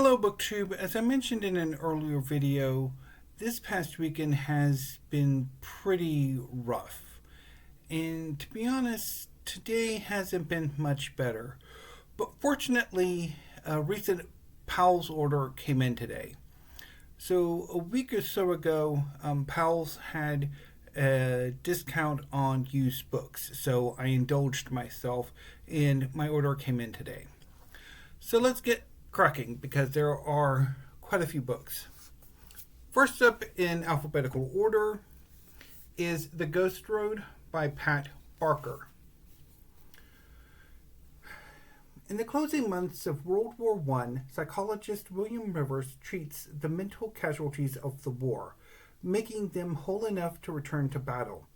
Hello BookTube. As I mentioned in an earlier video, this past weekend has been pretty rough. And to be honest, today hasn't been much better. But fortunately, a recent Powell's order came in today. So a week or so ago, Powell's had a discount on used books. So I indulged myself and my order came in today. So let's get cracking because there are quite a few books. First up in alphabetical order is The Ghost Road by Pat Barker. In the closing months of World War I, psychologist William Rivers treats the mental casualties of the war, making them whole enough to return to battle.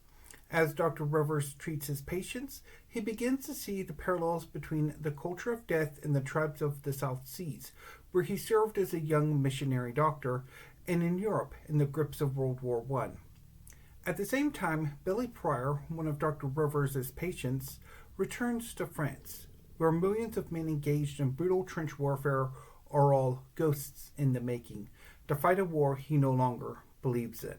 As Dr. Rivers treats his patients, he begins to see the parallels between the culture of death and the tribes of the South Seas, where he served as a young missionary doctor, and in Europe in the grips of World War I. At the same time, Billy Pryor, one of Dr. Rivers' patients, returns to France, where millions of men engaged in brutal trench warfare are all ghosts in the making, to fight a war he no longer believes in.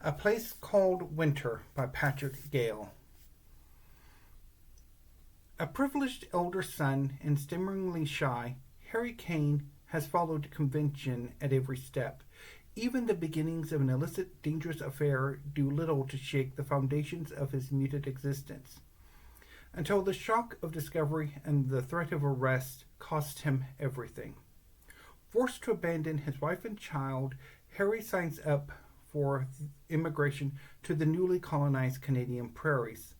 A Place Called Winter by Patrick Gale. A privileged elder son and stammeringly shy, Harry Kane has followed convention at every step. Even the beginnings of an illicit, dangerous affair do little to shake the foundations of his muted existence, until the shock of discovery and the threat of arrest cost him everything. Forced to abandon his wife and child, Harry signs up for immigration to the newly colonized Canadian prairies.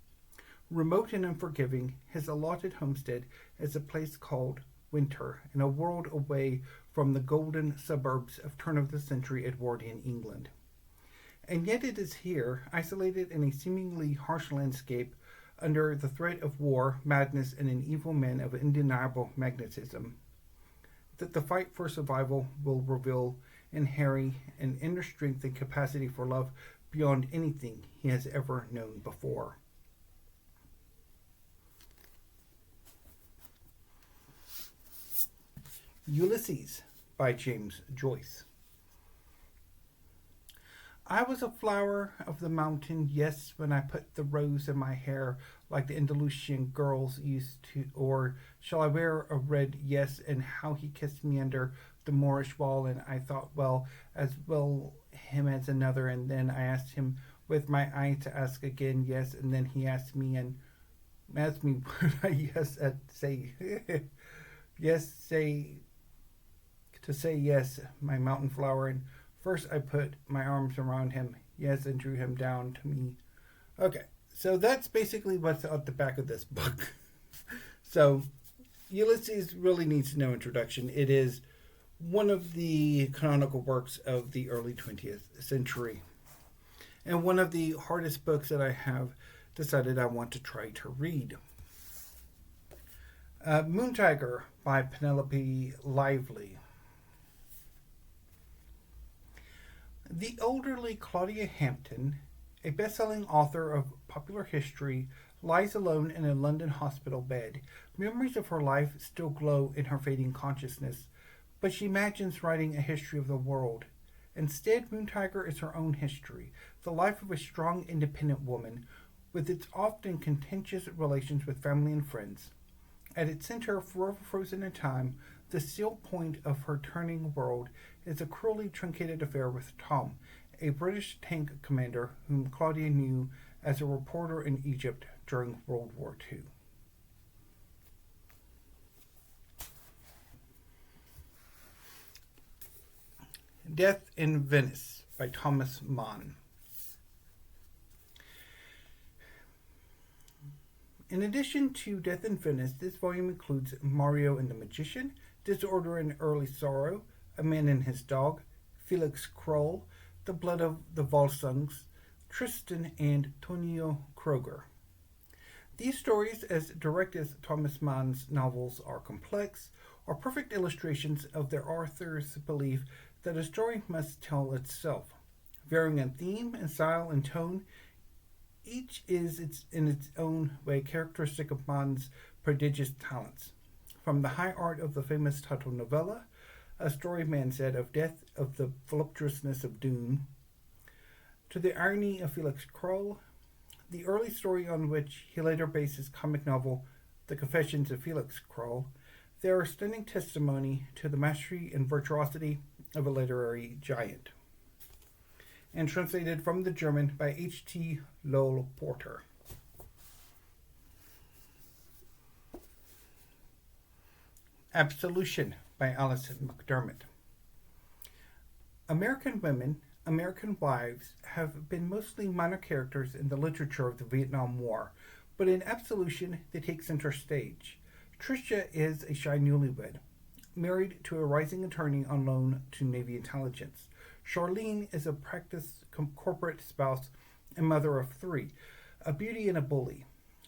Remote and unforgiving, his allotted homestead is a place called Winter, in a world away from the golden suburbs of turn-of-the-century Edwardian England. And yet it is here, isolated in a seemingly harsh landscape, under the threat of war, madness, and an evil man of undeniable magnetism, that the fight for survival will reveal in Harry an inner strength and capacity for love beyond anything he has ever known before. Ulysses by James Joyce. I was a flower of the mountain, yes, when I put the rose in my hair like the Andalusian girls used to, or shall I wear a red, yes, and how he kissed me under the Moorish wall, and I thought, well, as well him as another, and then I asked him with my eye to ask again, yes, and then he asked me would I yes say yes, say yes, my mountain flower, and first I put my arms around him, yes, and drew him down to me. Okay, so that's basically what's at the back of this book. So Ulysses really needs no introduction. It is one of the canonical works of the early 20th century, and one of the hardest books that I have decided I want to try to read. Moon Tiger by Penelope Lively. The elderly Claudia Hampton, a best-selling author of popular history, lies alone in a London hospital bed. Memories of her life still glow in her fading consciousness, but she imagines writing a history of the world. Instead, Moon Tiger is her own history, the life of a strong, independent woman, with its often contentious relations with family and friends. At its center, forever frozen in time, the still point of her turning world is a cruelly truncated affair with Tom, a British tank commander whom Claudia knew as a reporter in Egypt during World War II. Death in Venice by Thomas Mann. In addition to Death in Venice, this volume includes Mario and the Magician, Disorder and Early Sorrow, A Man and His Dog, Felix Kroll, The Blood of the Volsungs, Tristan, and Tonio Kroger. These stories, as direct as Thomas Mann's novels are complex, are perfect illustrations of their author's belief that a story must tell itself. Varying in theme and style and tone, Each is in its own way characteristic of Mann's prodigious talents. From the high art of the famous title novella, a story Mann said of death of the voluptuousness of doom, to the irony of Felix Krull, the early story on which he later based his comic novel, The Confessions of Felix Krull, there are stunning testimony to the mastery and virtuosity of a literary giant. And translated from the German by H.T. Lowell Porter. Absolution by Alice McDermott. American women, American wives, have been mostly minor characters in the literature of the Vietnam War, but in Absolution they take center stage. Tricia is a shy newlywed, married to a rising attorney on loan to Navy intelligence. Charlene is a practiced corporate spouse and mother of three, a beauty and a bully.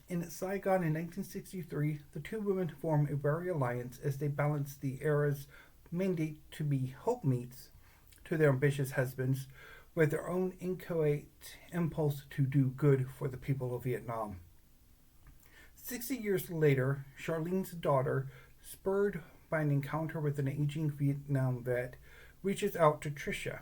In Saigon in 1963, the two women form a wary alliance as they balance the era's mandate to be helpmeets to their ambitious husbands with their own inchoate impulse to do good for the people of Vietnam. 60 years later, Charlene's daughter, spurred by an encounter with an aging Vietnam vet, reaches out to Tricia.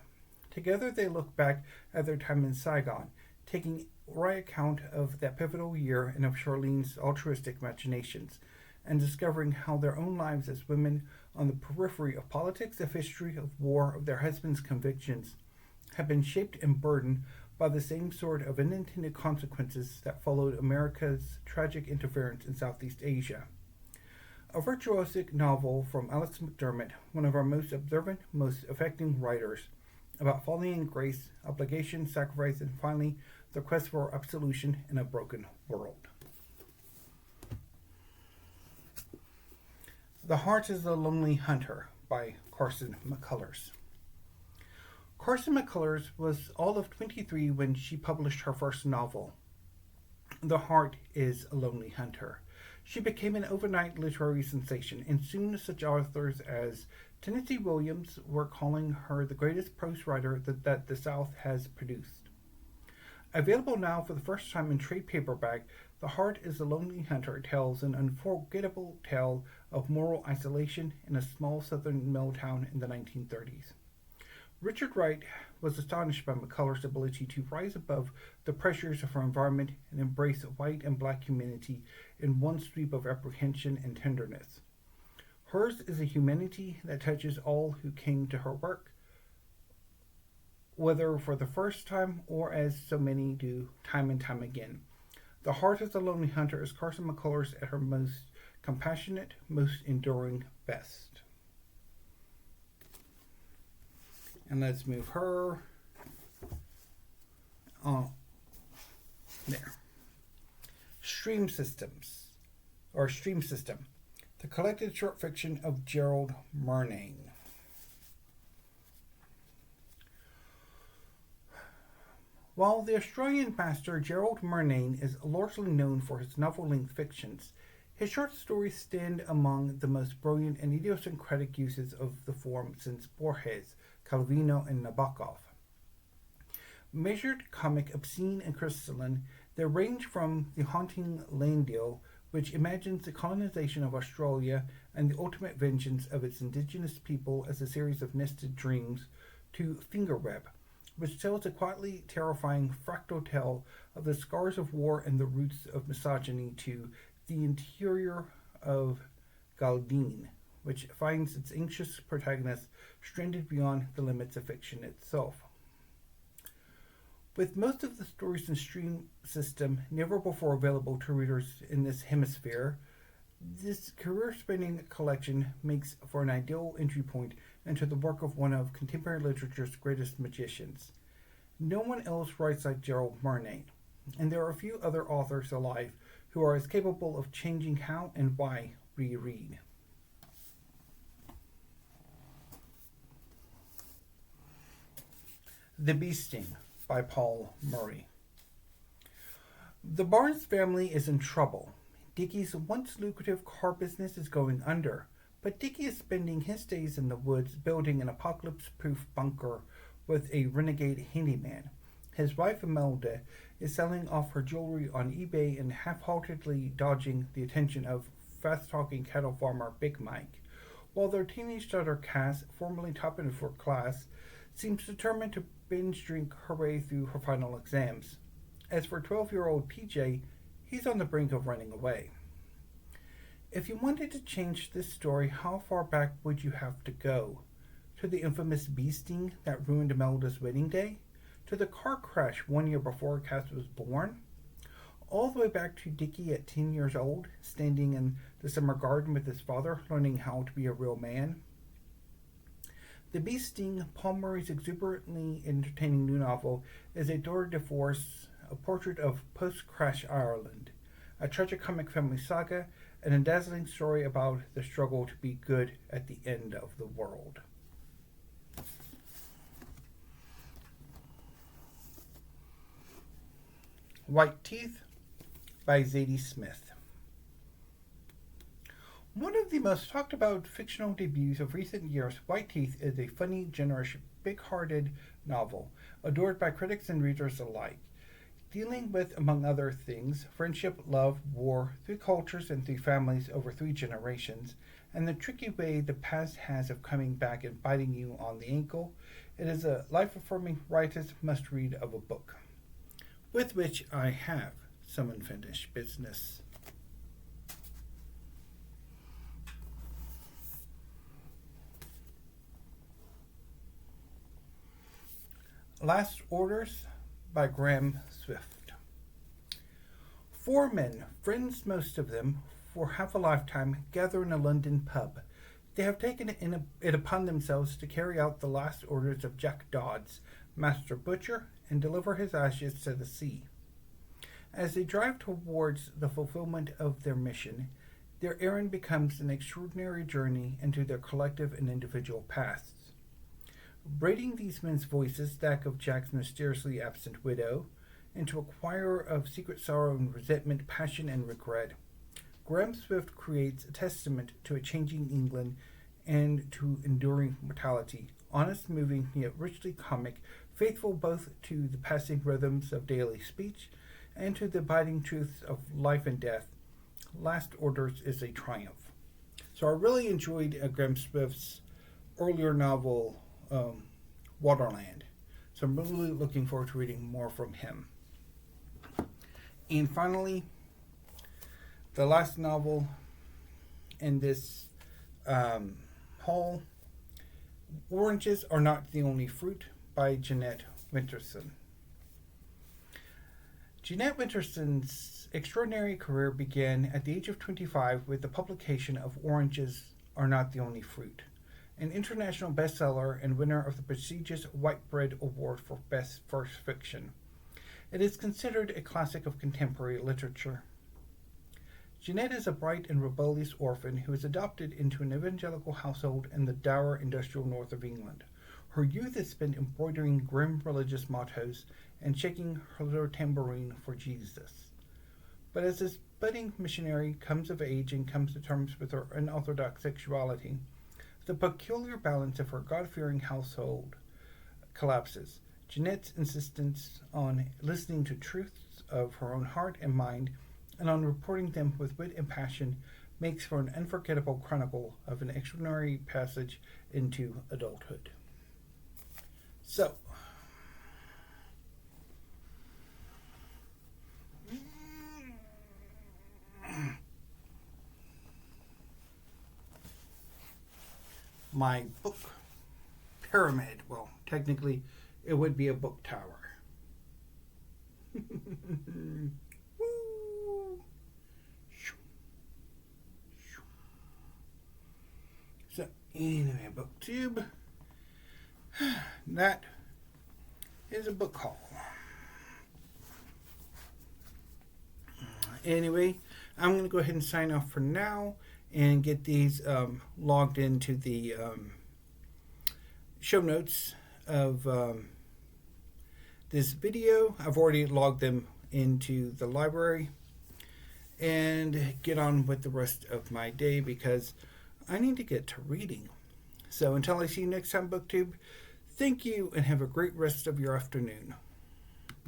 Together they look back at their time in Saigon, taking right account of that pivotal year and of Charlene's altruistic machinations, and discovering how their own lives as women on the periphery of politics, of history, of war, of their husbands' convictions, have been shaped and burdened by the same sort of unintended consequences that followed America's tragic interference in Southeast Asia. A virtuosic novel from Alex McDermott, one of our most observant, most affecting writers, about folly and grace, obligation, sacrifice, and finally, the quest for absolution in a broken world. The Heart is a Lonely Hunter by Carson McCullers. Carson McCullers was all of 23 when she published her first novel. The Heart is a Lonely Hunter. She became an overnight literary sensation, and soon such authors as Tennessee Williams were calling her the greatest prose writer that the South has produced. Available now for the first time in trade paperback, The Heart is a Lonely Hunter tells an unforgettable tale of moral isolation in a small southern mill town in the 1930s. Richard Wright was astonished by McCullers' ability to rise above the pressures of her environment and embrace white and black humanity in one sweep of apprehension and tenderness. Hers is a humanity that touches all who came to her work, whether for the first time or as so many do time and time again. The Heart is a Lonely Hunter is Carson McCullers at her most compassionate, most enduring best. And let's move her there. Stream System, the collected short fiction of Gerald Murnane. While the Australian master Gerald Murnane is largely known for his novel-length fictions, his short stories stand among the most brilliant and idiosyncratic uses of the form since Borges, Calvino, and Nabokov. Measured, comic, obscene, and crystalline, they range from the haunting Landale, which imagines the colonization of Australia and the ultimate vengeance of its indigenous people as a series of nested dreams, to Fingerweb, which tells a quietly terrifying fractal tale of the scars of war and the roots of misogyny, to The Interior of Galdine, which finds its anxious protagonist stranded beyond the limits of fiction itself. With most of the stories in Stream System never before available to readers in this hemisphere, this career-spanning collection makes for an ideal entry point into the work of one of contemporary literature's greatest magicians. No one else writes like Gerald Murnane, and there are a few other authors alive who are as capable of changing how and why we read. The Bee Sting by Paul Murray. The Barnes family is in trouble. Dickie's once lucrative car business is going under, but Dickie is spending his days in the woods building an apocalypse-proof bunker with a renegade handyman, His wife Imelda is selling off her jewelry on eBay and half-heartedly dodging the attention of fast-talking cattle farmer Big Mike, while their teenage daughter Cass, formerly top in her class, seems determined to binge drink her way through her final exams. As for 12-year-old PJ, he's on the brink of running away. If you wanted to change this story, how far back would you have to go? To the infamous bee sting that ruined Imelda's wedding day? To the car crash 1 year before Cass was born? All the way back to Dickie at 10 years old, standing in the summer garden with his father, learning how to be a real man? The Bee Sting, Paul Murray's exuberantly entertaining new novel, is a tour de force, a portrait of post-crash Ireland, a tragicomic family saga, and a dazzling story about the struggle to be good at the end of the world. White Teeth by Zadie Smith. One of the most talked about fictional debuts of recent years, White Teeth is a funny, generous, big-hearted novel, adored by critics and readers alike, dealing with, among other things, friendship, love, war, 3 cultures and 3 families over 3 generations, and the tricky way the past has of coming back and biting you on the ankle. It is a life-affirming, riotous must-read of a book, with which I have some unfinished business. Last Orders by Graham Swift. 4 men, friends most of them, for half a lifetime, gather in a London pub. They have taken it upon themselves to carry out the last orders of Jack Dodds, Master Butcher, and deliver his ashes to the sea. As they drive towards the fulfillment of their mission, their errand becomes an extraordinary journey into their collective and individual pasts. Braiding these men's voices, that of Jack's mysteriously absent widow, into a choir of secret sorrow and resentment, passion and regret, Graham Swift creates a testament to a changing England and to enduring mortality, honest, moving, yet richly comic, faithful both to the passing rhythms of daily speech and to the abiding truths of life and death. Last Orders is a triumph. So I really enjoyed Graham Swift's earlier novel, Waterland. So I'm really looking forward to reading more from him. And finally, the last novel in this haul, Oranges Are Not the Only Fruit by Jeanette Winterson. Jeanette Winterson's extraordinary career began at the age of 25 with the publication of Oranges Are Not the Only Fruit, an international bestseller and winner of the prestigious Whitebread Award for Best First Fiction. It is considered a classic of contemporary literature. Jeanette is a bright and rebellious orphan who is adopted into an evangelical household in the dour industrial north of England. Her youth is spent embroidering grim religious mottos and shaking her little tambourine for Jesus. But as this budding missionary comes of age and comes to terms with her unorthodox sexuality, the peculiar balance of her God-fearing household collapses. Jeanette's insistence on listening to truths of her own heart and mind and on reporting them with wit and passion makes for an unforgettable chronicle of an extraordinary passage into adulthood. So, my book pyramid, well, technically it would be a book tower. So, anyway, booktube. That is a book haul. Anyway, I'm going to go ahead and sign off for now and get these logged into the show notes of this video. I've already logged them into the library and get on with the rest of my day because I need to get to reading. So until I see you next time, BookTube, thank you and have a great rest of your afternoon.